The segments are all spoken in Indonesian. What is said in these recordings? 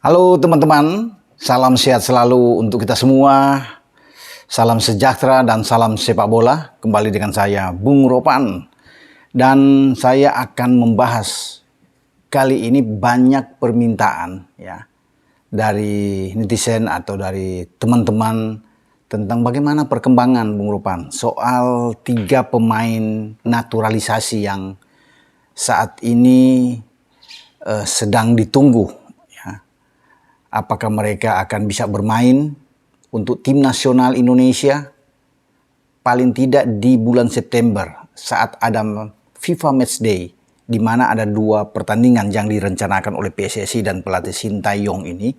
Halo teman-teman, salam sehat selalu untuk kita semua. Salam sejahtera dan salam sepak bola. Kembali dengan saya, Bung Ropan. Dan saya akan membahas kali ini banyak permintaan ya dari netizen atau dari teman-teman tentang bagaimana perkembangan Bung Ropan soal 3 pemain naturalisasi yang saat ini sedang ditunggu. Apakah mereka akan bisa bermain untuk tim nasional Indonesia paling tidak di bulan September saat ada FIFA Matchday, di mana ada 2 pertandingan yang direncanakan oleh PSSI dan pelatih Sintayong ini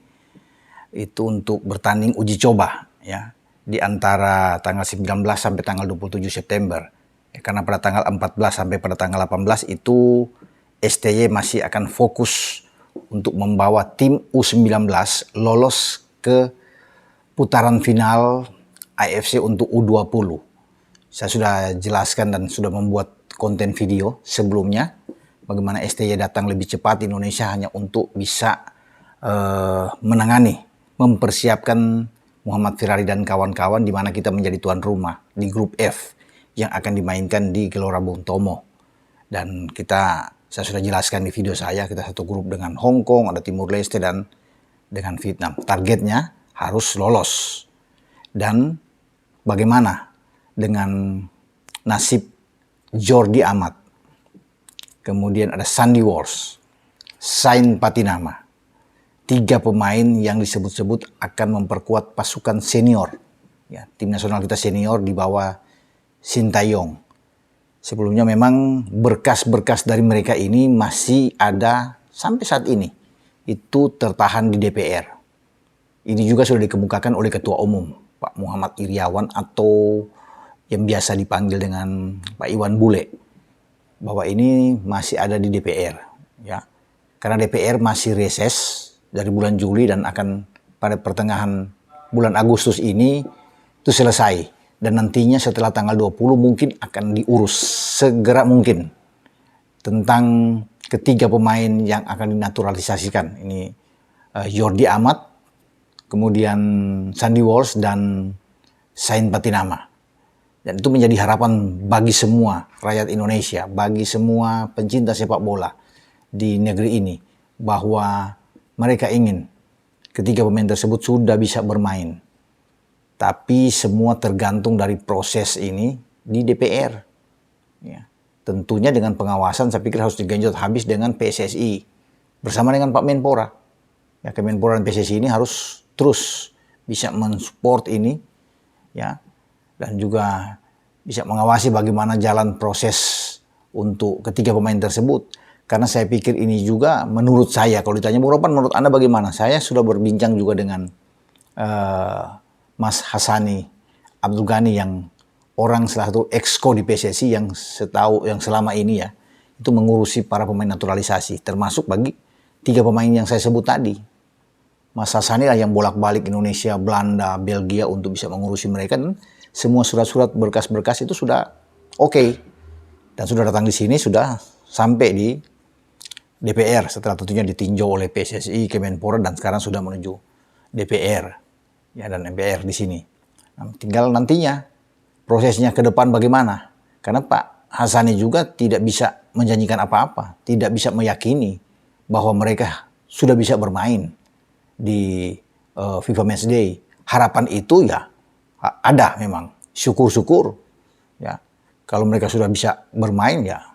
itu untuk bertanding uji coba ya di antara tanggal 19 sampai tanggal 27 September. Karena pada tanggal 14 sampai pada tanggal 18 itu STY masih akan fokus untuk membawa tim U19 lolos ke putaran final AFC untuk U20. Saya sudah jelaskan dan sudah membuat konten video sebelumnya bagaimana STY datang lebih cepat di Indonesia hanya untuk bisa menangani, mempersiapkan Muhammad Firari dan kawan-kawan di mana kita menjadi tuan rumah di grup F yang akan dimainkan di Gelora Bung Tomo. Dan saya sudah jelaskan di video saya, kita satu grup dengan Hong Kong, ada Timur Leste, dan dengan Vietnam. Targetnya harus lolos. Dan bagaimana dengan nasib Jordi Amat. Kemudian ada Sandy Walsh, Sain Patinama. 3 pemain yang disebut-sebut akan memperkuat pasukan senior. Ya, tim nasional kita senior di bawah Sintayong. Sebelumnya memang berkas-berkas dari mereka ini masih ada sampai saat ini. Itu tertahan di DPR. Ini juga sudah dikemukakan oleh Ketua Umum, Pak Muhammad Iriawan atau yang biasa dipanggil dengan Pak Iwan Bule. Bahwa ini masih ada di DPR. Ya. Karena DPR masih reses dari bulan Juli dan akan pada pertengahan bulan Agustus ini itu selesai. Dan nantinya setelah tanggal 20 mungkin akan diurus segera mungkin tentang ketiga pemain yang akan dinaturalisasikan. Ini Jordi Amat, kemudian Sandy Walsh, dan Sain Patinama. Dan itu menjadi harapan bagi semua rakyat Indonesia, bagi semua pencinta sepak bola di negeri ini, bahwa mereka ingin ketiga pemain tersebut sudah bisa bermain. Tapi semua tergantung dari proses ini di DPR. Ya. Tentunya dengan pengawasan saya pikir harus digenjot habis dengan PSSI. Bersama dengan Pak Menpora. Ya, Kemenpora dan PSSI ini harus terus bisa mensupport ini. Ya. Dan juga bisa mengawasi bagaimana jalan proses untuk ketiga pemain tersebut. Karena saya pikir ini juga menurut saya, kalau ditanya Bung Ropan menurut Anda bagaimana? Saya sudah berbincang juga dengan Mas Hassani Abdul Ghani yang orang salah satu exco di PSSI yang selama ini ya itu mengurusi para pemain naturalisasi, termasuk bagi 3 pemain yang saya sebut tadi. Mas Hassani lah yang bolak-balik Indonesia, Belanda, Belgia untuk bisa mengurusi mereka, dan semua surat-surat berkas-berkas itu sudah oke. Dan sudah datang di sini, sudah sampai di DPR setelah tentunya ditinjau oleh PSSI, Kemenpora, dan sekarang sudah menuju DPR. Ya, dan MPR di sini. Nah, tinggal nantinya prosesnya ke depan bagaimana. Karena Pak Hassani juga tidak bisa menjanjikan apa-apa, tidak bisa meyakini bahwa mereka sudah bisa bermain di FIFA Matchday. Harapan itu ya ada memang. Syukur-syukur ya. Kalau mereka sudah bisa bermain ya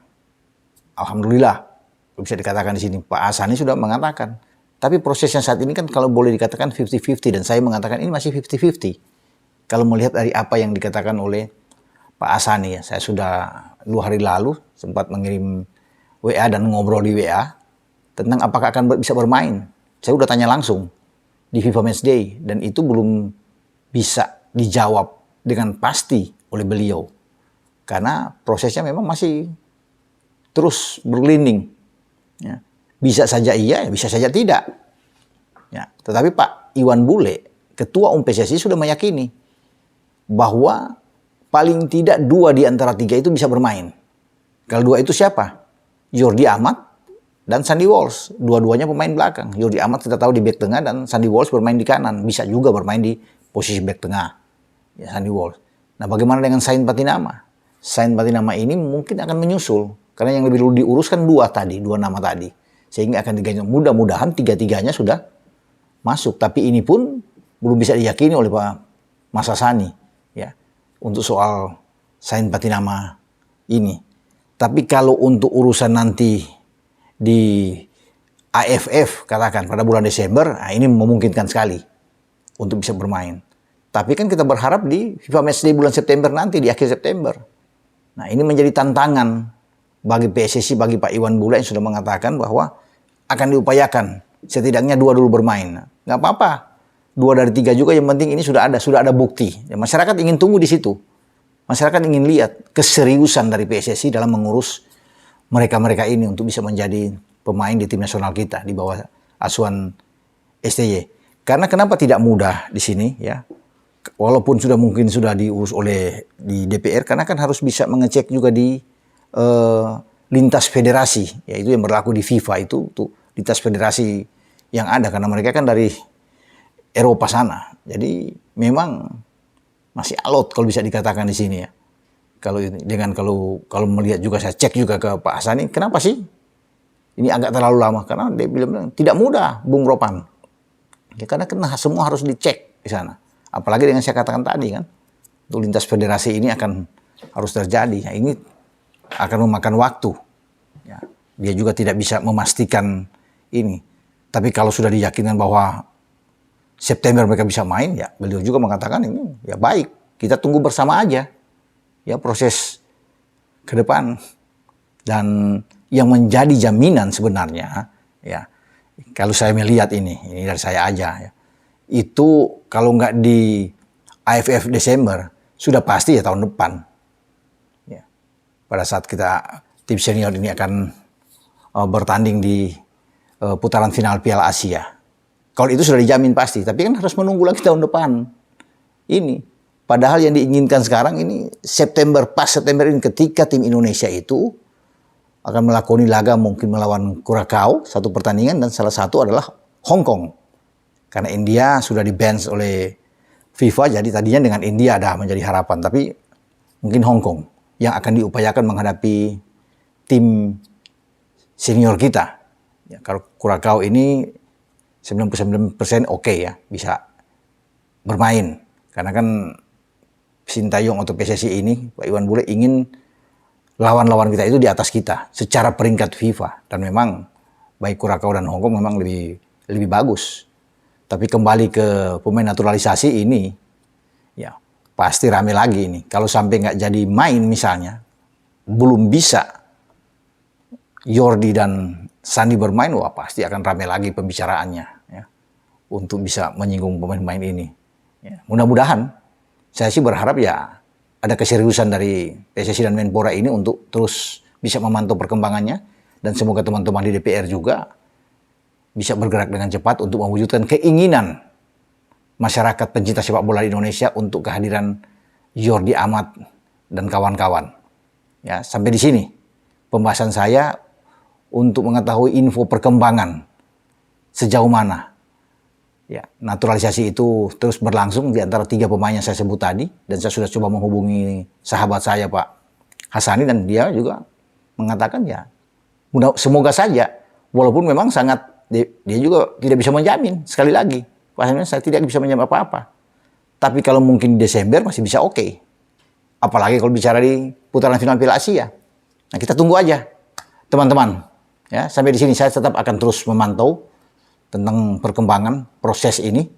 alhamdulillah. Bisa dikatakan di sini Pak Hassani sudah mengatakan. Tapi prosesnya saat ini kan kalau boleh dikatakan 50-50, dan saya mengatakan ini masih 50-50. Kalau melihat dari apa yang dikatakan oleh Pak Hassani ya, saya sudah 2 hari lalu sempat mengirim WA dan ngobrol di WA tentang apakah akan bisa bermain. Saya udah tanya langsung di FIFA Matchday dan itu belum bisa dijawab dengan pasti oleh beliau. Karena prosesnya memang masih terus bergelinding. Ya. Bisa saja iya, bisa saja tidak. Ya, tetapi Pak Iwan Bule, Ketua Umum PSSI sudah meyakini bahwa paling tidak 2 di antara 3 itu bisa bermain. Kalau 2 itu siapa? Jordi Amat dan Sandy Walsh. Dua-duanya pemain belakang. Jordi Amat kita tahu di bek tengah dan Sandy Walsh bermain di kanan. Bisa juga bermain di posisi bek tengah. Ya, Sandy Walsh. Nah, bagaimana dengan Sain Patinama? Sain Patinama ini mungkin akan menyusul. Karena yang lebih dulu diurus kan dua nama tadi. Sehingga akan diganti. Mudah-mudahan tiga-tiganya sudah masuk. Tapi ini pun belum bisa diyakini oleh Pak Mas Hassani. Ya, untuk soal Sain Patinama ini. Tapi kalau untuk urusan nanti di AFF katakan pada bulan Desember, nah ini memungkinkan sekali untuk bisa bermain. Tapi kan kita berharap di FIFA Matchday bulan September nanti, di akhir September. Nah, ini menjadi tantangan bagi PSSI, bagi Pak Iwan Bule yang sudah mengatakan bahwa akan diupayakan setidaknya 2 dulu bermain. Nggak apa-apa, 2 dari 3 juga, yang penting ini sudah ada bukti. Ya, masyarakat ingin tunggu di situ. Masyarakat ingin lihat keseriusan dari PSSI dalam mengurus mereka-mereka ini untuk bisa menjadi pemain di tim nasional kita di bawah asuhan STY. Karena kenapa tidak mudah di sini ya? Walaupun mungkin sudah diurus oleh di DPR, karena kan harus bisa mengecek juga di lintas federasi, yaitu yang berlaku di FIFA itu tuh lintas federasi yang ada, karena mereka kan dari Eropa sana. Jadi memang masih alot kalau bisa dikatakan di sini ya. Kalau melihat juga, saya cek juga ke Pak Hassani, kenapa sih ini agak terlalu lama? Karena dia bilang tidak mudah, Bung Ropan. Ya, karena semua harus dicek di sana. Apalagi dengan saya katakan tadi kan, untuk lintas federasi ini harus terjadi. Ya, ini akan memakan waktu. Ya, dia juga tidak bisa memastikan ini. Tapi kalau sudah diyakinkan bahwa September mereka bisa main, ya beliau juga mengatakan ini ya baik. Kita tunggu bersama aja. Ya, proses ke depan. Dan yang menjadi jaminan sebenarnya, ya kalau saya melihat ini dari saya aja ya, itu kalau nggak di AFF Desember, sudah pasti ya tahun depan. Ya. Pada saat tim senior ini akan bertanding di putaran final Piala Asia. Kalau itu sudah dijamin pasti, tapi kan harus menunggu lagi tahun depan. Ini, padahal yang diinginkan sekarang ini pas September ini, ketika tim Indonesia itu akan melakoni laga mungkin melawan Curacao, satu pertandingan, dan salah satu adalah Hong Kong. Karena India sudah di-ban oleh FIFA, jadi tadinya dengan India ada menjadi harapan. Tapi mungkin Hong Kong yang akan diupayakan menghadapi tim senior kita. Ya, kalau Curacao ini 99% oke ya, bisa bermain. Karena kan Sintayong atau PSSI ini, Pak Iwan Bule ingin lawan-lawan kita itu di atas kita secara peringkat FIFA. Dan memang baik Curacao dan Hong Kong memang lebih bagus. Tapi kembali ke pemain naturalisasi ini, ya pasti rame lagi ini. Kalau sampai nggak jadi main misalnya, belum bisa Jordi dan Sandy bermain, wah pasti akan rame lagi pembicaraannya. Ya, untuk bisa menyinggung pemain-pemain ini. Ya, mudah-mudahan, saya sih berharap ya ada keseriusan dari PSSI dan Menpora ini untuk terus bisa memantau perkembangannya. Dan semoga teman-teman di DPR juga bisa bergerak dengan cepat untuk mewujudkan keinginan masyarakat pencinta sepak bola di Indonesia untuk kehadiran Jordi Amat dan kawan-kawan. Ya, sampai di sini pembahasan saya untuk mengetahui info perkembangan sejauh mana ya naturalisasi itu terus berlangsung di antara 3 pemain yang saya sebut tadi, dan saya sudah coba menghubungi sahabat saya Pak Hassani, dan dia juga mengatakan ya semoga saja, walaupun memang dia juga tidak bisa menjamin. Sekali lagi, saya tidak bisa menjamin apa-apa. Tapi kalau mungkin di Desember masih bisa oke. Apalagi kalau bicara di putaran final Piala Asia. Nah, kita tunggu aja, teman-teman. Ya, sampai di sini saya tetap akan terus memantau tentang perkembangan proses ini.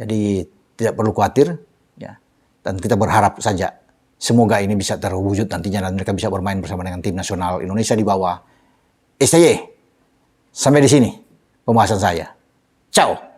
Jadi tidak perlu khawatir. Ya. Dan kita berharap saja semoga ini bisa terwujud nantinya dan mereka bisa bermain bersama dengan tim nasional Indonesia di bawah STY. Sampai di sini pembahasan saya. Ciao.